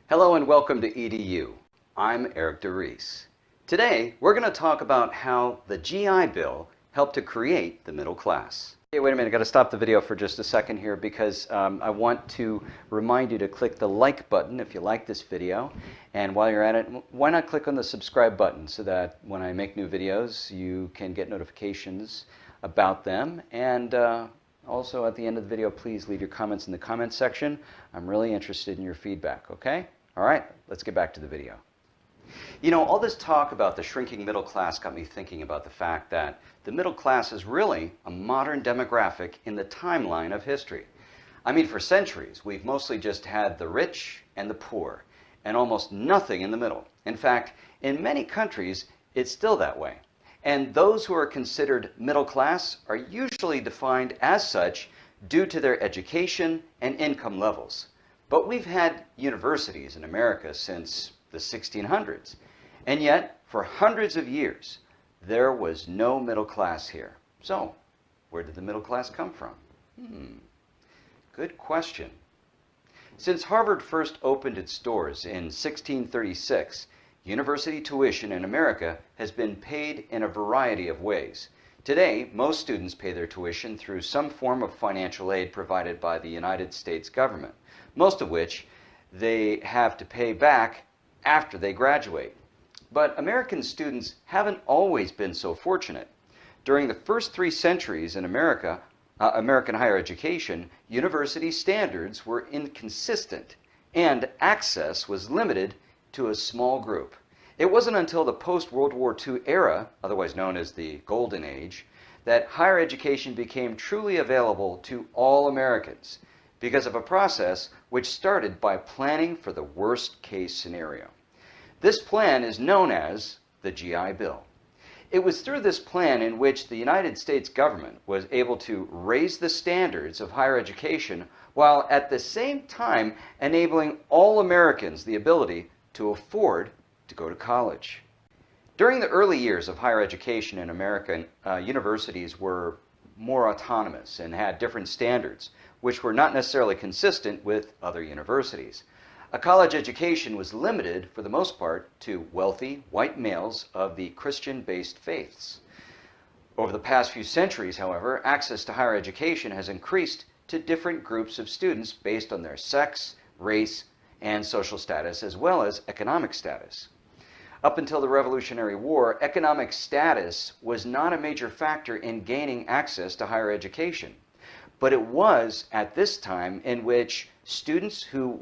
Hello and welcome to EDU. I'm Eric DeRise. Today we're going to talk about how the GI Bill helped to create the middle class. Hey, wait a minute, I've got to stop the video for just a second here because I want to remind you to click the like button if you like this video. And while you're at it, why not click on the subscribe button so that when I make new videos you can get notifications about them. And also at the end of the video, please leave your comments in the comments section. I'm really interested in your feedback, okay? All right, let's get back to the video. You know, all this talk about the shrinking middle class got me thinking about the fact that the middle class is really a modern demographic in the timeline of history. I mean, for centuries, we've mostly just had the rich and the poor, and almost nothing in the middle. In fact, in many countries, it's still that way. And those who are considered middle class are usually defined as such due to their education and income levels. But we've had universities in America since the 1600s, and yet for hundreds of years there was no middle class here. So where did the middle class come from? Good question. Since Harvard first opened its doors in 1636, university tuition in America has been paid in a variety of ways. Today, most students pay their tuition through some form of financial aid provided by the United States government, most of which they have to pay back after they graduate. But American students haven't always been so fortunate. During the first 3 centuries in American higher education, university standards were inconsistent and access was limited to a small group. It wasn't until the post-World War II era, otherwise known as the Golden Age, that higher education became truly available to all Americans because of a process which started by planning for the worst-case scenario. This plan is known as the GI Bill. It was through this plan in which the United States government was able to raise the standards of higher education while at the same time enabling all Americans the ability to afford to go to college. During the early years of higher education in America, universities were more autonomous and had different standards, which were not necessarily consistent with other universities. A college education was limited, for the most part, to wealthy white males of the Christian-based faiths. Over the past few centuries, however, access to higher education has increased to different groups of students based on their sex, race, and social status, as well as economic status. Up until the Revolutionary War, economic status was not a major factor in gaining access to higher education. But it was at this time in which students who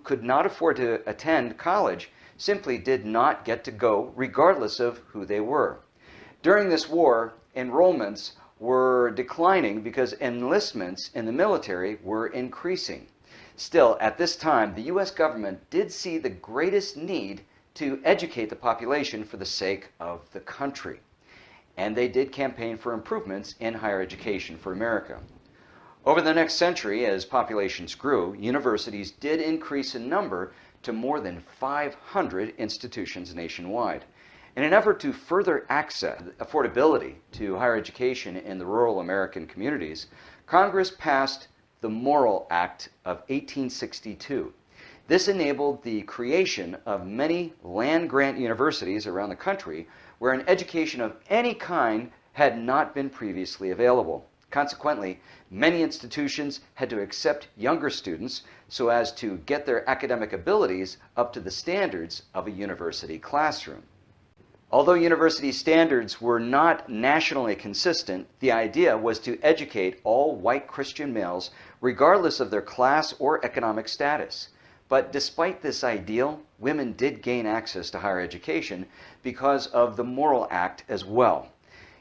could not afford to attend college simply did not get to go regardless of who they were. During this war, enrollments were declining because enlistments in the military were increasing. Still, at this time, the U.S. government did see the greatest need to educate the population for the sake of the country. And they did campaign for improvements in higher education for America. Over the next century, as populations grew, universities did increase in number to more than 500 institutions nationwide. In an effort to further access affordability to higher education in the rural American communities, Congress passed the Morrill Act of 1862. This enabled the creation of many land-grant universities around the country where an education of any kind had not been previously available. Consequently, many institutions had to accept younger students so as to get their academic abilities up to the standards of a university classroom. Although university standards were not nationally consistent, the idea was to educate all white Christian males regardless of their class or economic status. But despite this ideal, women did gain access to higher education because of the Morrill Act as well.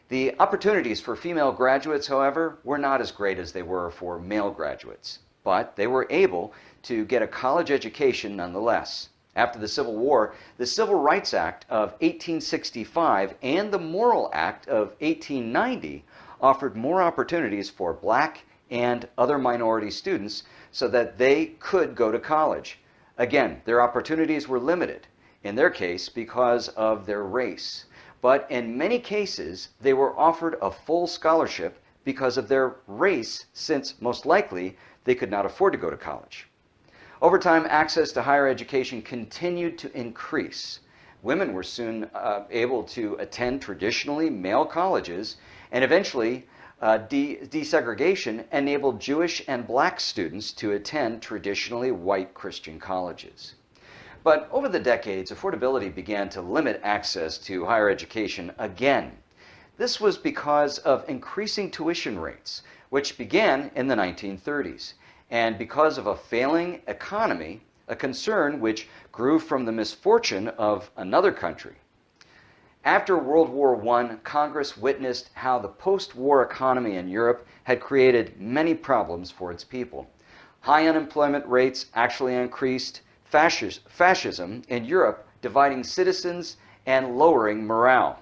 The opportunities for female graduates, however, were not as great as they were for male graduates, but they were able to get a college education nonetheless. After the Civil War, the Civil Rights Act of 1865 and the Morrill Act of 1890 offered more opportunities for black and other minority students so that they could go to college. Again, their opportunities were limited, in their case because of their race. But in many cases, they were offered a full scholarship because of their race, since most likely they could not afford to go to college. Over time, access to higher education continued to increase. Women were soon able to attend traditionally male colleges, and eventually desegregation enabled Jewish and black students to attend traditionally white Christian colleges. But over the decades, affordability began to limit access to higher education again. This was because of increasing tuition rates, which began in the 1930s, and because of a failing economy, a concern which grew from the misfortune of another country. After World War I, Congress witnessed how the post-war economy in Europe had created many problems for its people. High unemployment rates actually increased fascism in Europe, dividing citizens and lowering morale.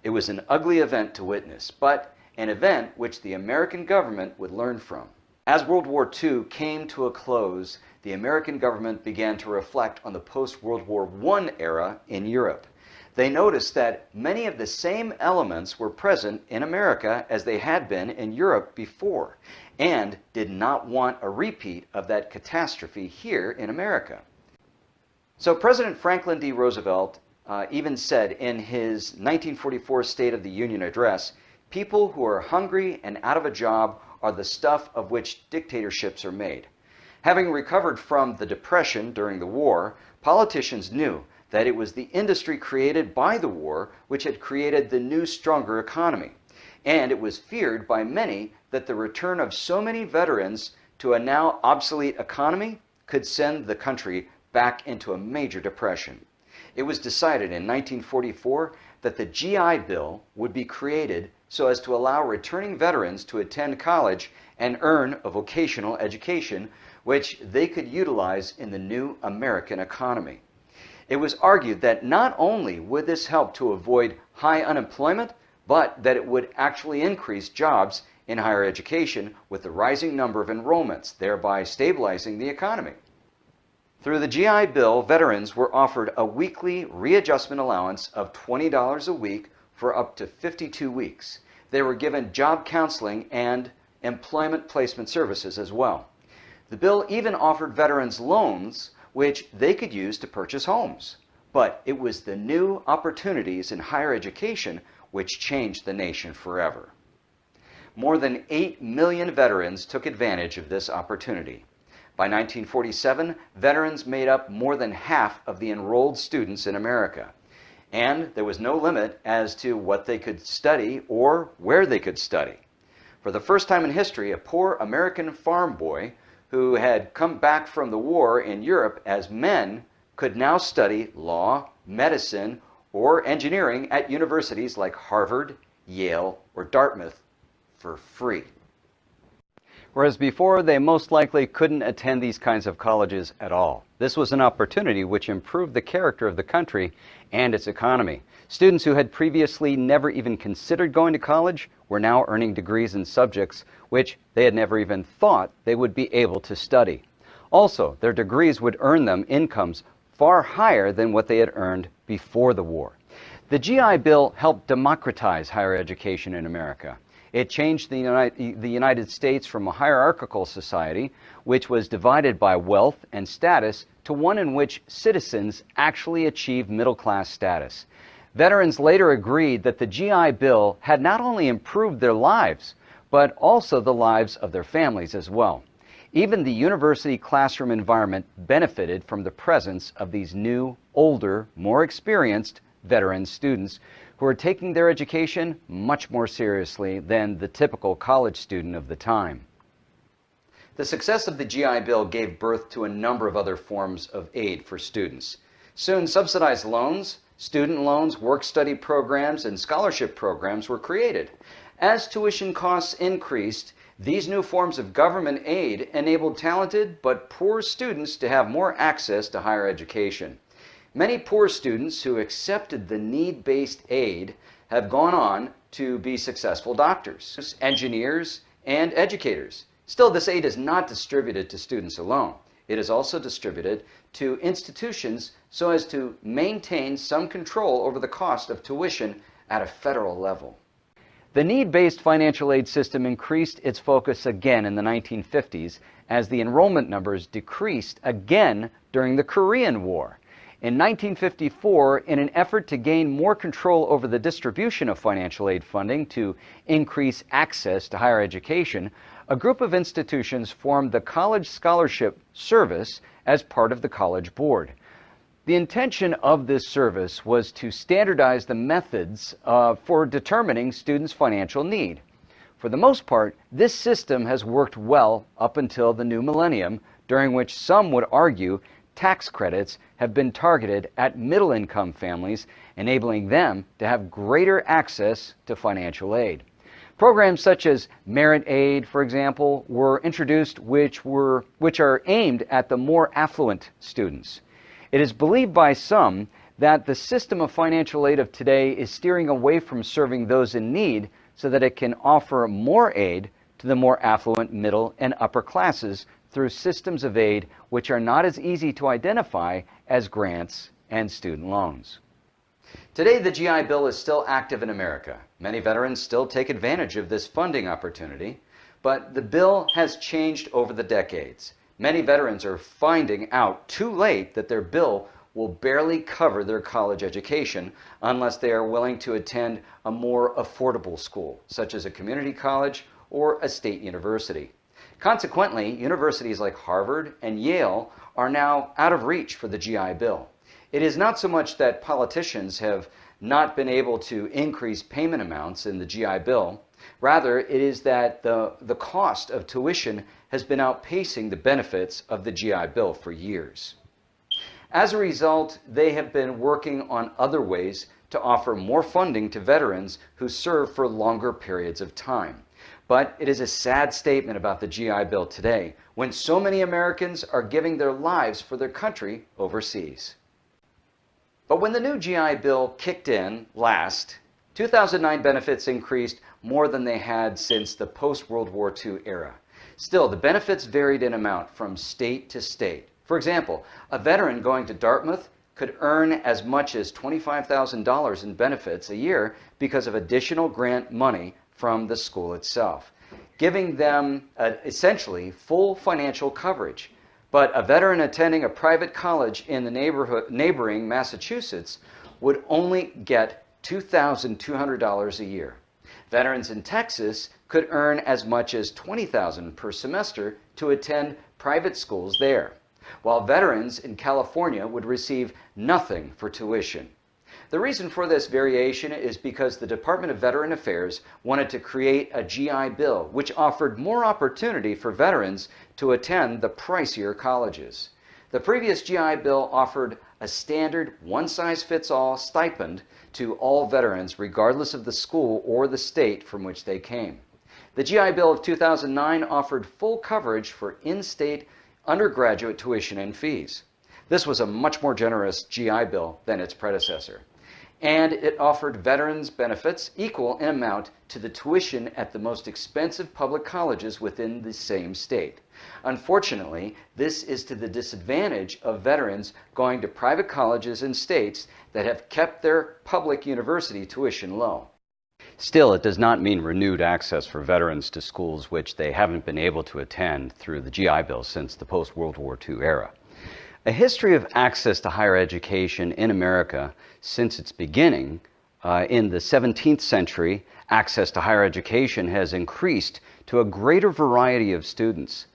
It was an ugly event to witness, but an event which the American government would learn from. As World War II came to a close, the American government began to reflect on the post-World War I era in Europe. They noticed that many of the same elements were present in America as they had been in Europe before, and did not want a repeat of that catastrophe here in America. So President Franklin D. Roosevelt even said in his 1944 State of the Union address, "People who are hungry and out of a job are the stuff of which dictatorships are made." Having recovered from the Depression during the war, politicians knew that it was the industry created by the war which had created the new, stronger economy. And it was feared by many that the return of so many veterans to a now obsolete economy could send the country back into a major depression. It was decided in 1944 that the GI Bill would be created so as to allow returning veterans to attend college and earn a vocational education, which they could utilize in the new American economy. It was argued that not only would this help to avoid high unemployment, but that it would actually increase jobs in higher education with the rising number of enrollments, thereby stabilizing the economy. Through the GI Bill, veterans were offered a weekly readjustment allowance of $20 a week for up to 52 weeks. They were given job counseling and employment placement services as well. The bill even offered veterans loans which they could use to purchase homes. But it was the new opportunities in higher education which changed the nation forever. More than 8 million veterans took advantage of this opportunity. By 1947, veterans made up more than half of the enrolled students in America. And there was no limit as to what they could study or where they could study. For the first time in history, a poor American farm boy who had come back from the war in Europe as men could now study law, medicine, or engineering at universities like Harvard, Yale, or Dartmouth for free. Whereas before, they most likely couldn't attend these kinds of colleges at all. This was an opportunity which improved the character of the country and its economy. Students who had previously never even considered going to college were now earning degrees in subjects which they had never even thought they would be able to study. Also, their degrees would earn them incomes far higher than what they had earned before the war. The GI Bill helped democratize higher education in America. It changed the United States from a hierarchical society, which was divided by wealth and status, to one in which citizens actually achieved middle-class status. Veterans later agreed that the GI Bill had not only improved their lives, but also the lives of their families as well. Even the university classroom environment benefited from the presence of these new, older, more experienced veteran students who are taking their education much more seriously than the typical college student of the time. The success of the GI Bill gave birth to a number of other forms of aid for students. Soon, subsidized loans, student loans, work-study programs, and scholarship programs were created. As tuition costs increased, these new forms of government aid enabled talented but poor students to have more access to higher education. Many poor students who accepted the need-based aid have gone on to be successful doctors, engineers, and educators. Still, this aid is not distributed to students alone. It is also distributed to institutions so as to maintain some control over the cost of tuition at a federal level. The need-based financial aid system increased its focus again in the 1950s as the enrollment numbers decreased again during the Korean War. In 1954, in an effort to gain more control over the distribution of financial aid funding to increase access to higher education, a group of institutions formed the College Scholarship Service as part of the College Board. The intention of this service was to standardize the methods for determining students' financial need. For the most part, this system has worked well up until the new millennium, during which some would argue tax credits have been targeted at middle-income families, enabling them to have greater access to financial aid. Programs such as Merit Aid, for example, were introduced which are aimed at the more affluent students. It is believed by some that the system of financial aid of today is steering away from serving those in need so that it can offer more aid to the more affluent middle and upper classes through systems of aid which are not as easy to identify as grants and student loans. Today, the GI Bill is still active in America. Many veterans still take advantage of this funding opportunity, but the bill has changed over the decades. Many veterans are finding out too late that their bill will barely cover their college education unless they are willing to attend a more affordable school, such as a community college or a state university. Consequently, universities like Harvard and Yale are now out of reach for the GI Bill. It is not so much that politicians have not been able to increase payment amounts in the GI Bill. Rather, it is that the cost of tuition has been outpacing the benefits of the GI Bill for years. As a result, they have been working on other ways to offer more funding to veterans who serve for longer periods of time. But it is a sad statement about the GI Bill today, when so many Americans are giving their lives for their country overseas. But when the new GI Bill kicked in last, 2009 benefits increased more than they had since the post-World War II era. Still, the benefits varied in amount from state to state. For example, a veteran going to Dartmouth could earn as much as $25,000 in benefits a year because of additional grant money from the school itself, giving them essentially full financial coverage. But a veteran attending a private college in the neighboring Massachusetts would only get $2,200 a year. Veterans in Texas could earn as much as $20,000 per semester to attend private schools there, while veterans in California would receive nothing for tuition. The reason for this variation is because the Department of Veteran Affairs wanted to create a GI Bill which offered more opportunity for veterans to attend the pricier colleges. The previous GI Bill offered a standard one-size-fits-all stipend to all veterans regardless of the school or the state from which they came. The GI Bill of 2009 offered full coverage for in-state undergraduate tuition and fees. This was a much more generous GI Bill than its predecessor. And it offered veterans benefits equal in amount to the tuition at the most expensive public colleges within the same state. Unfortunately, this is to the disadvantage of veterans going to private colleges in states that have kept their public university tuition low. Still, it does not mean renewed access for veterans to schools which they haven't been able to attend through the GI Bill since the post-World War II era. A history of access to higher education in America since its beginning in the 17th century, access to higher education has increased to a greater variety of students.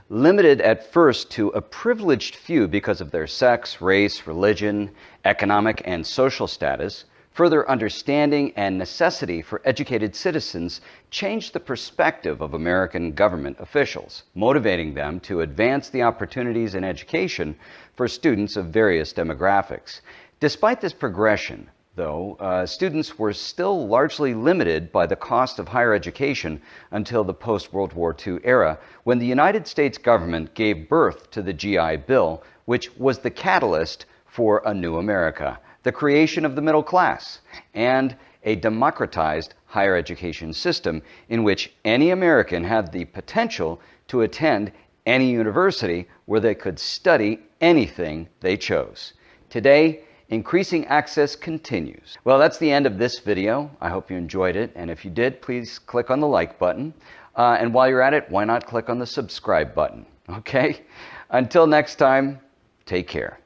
Limited at first to a privileged few because of their sex, race, religion, economic and social status, further understanding and necessity for educated citizens changed the perspective of American government officials, motivating them to advance the opportunities in education for students of various demographics. Despite this progression, though, students were still largely limited by the cost of higher education until the post-World War II era, when the United States government gave birth to the GI Bill, which was the catalyst for a new America, the creation of the middle class, and a democratized higher education system in which any American had the potential to attend any university where they could study anything they chose. Today, Increasing access continues. Well, that's the end of this video. I hope you enjoyed it, and if you did, please click on the like button. And while you're at it, why not click on the subscribe button? Okay? Until next time, take care.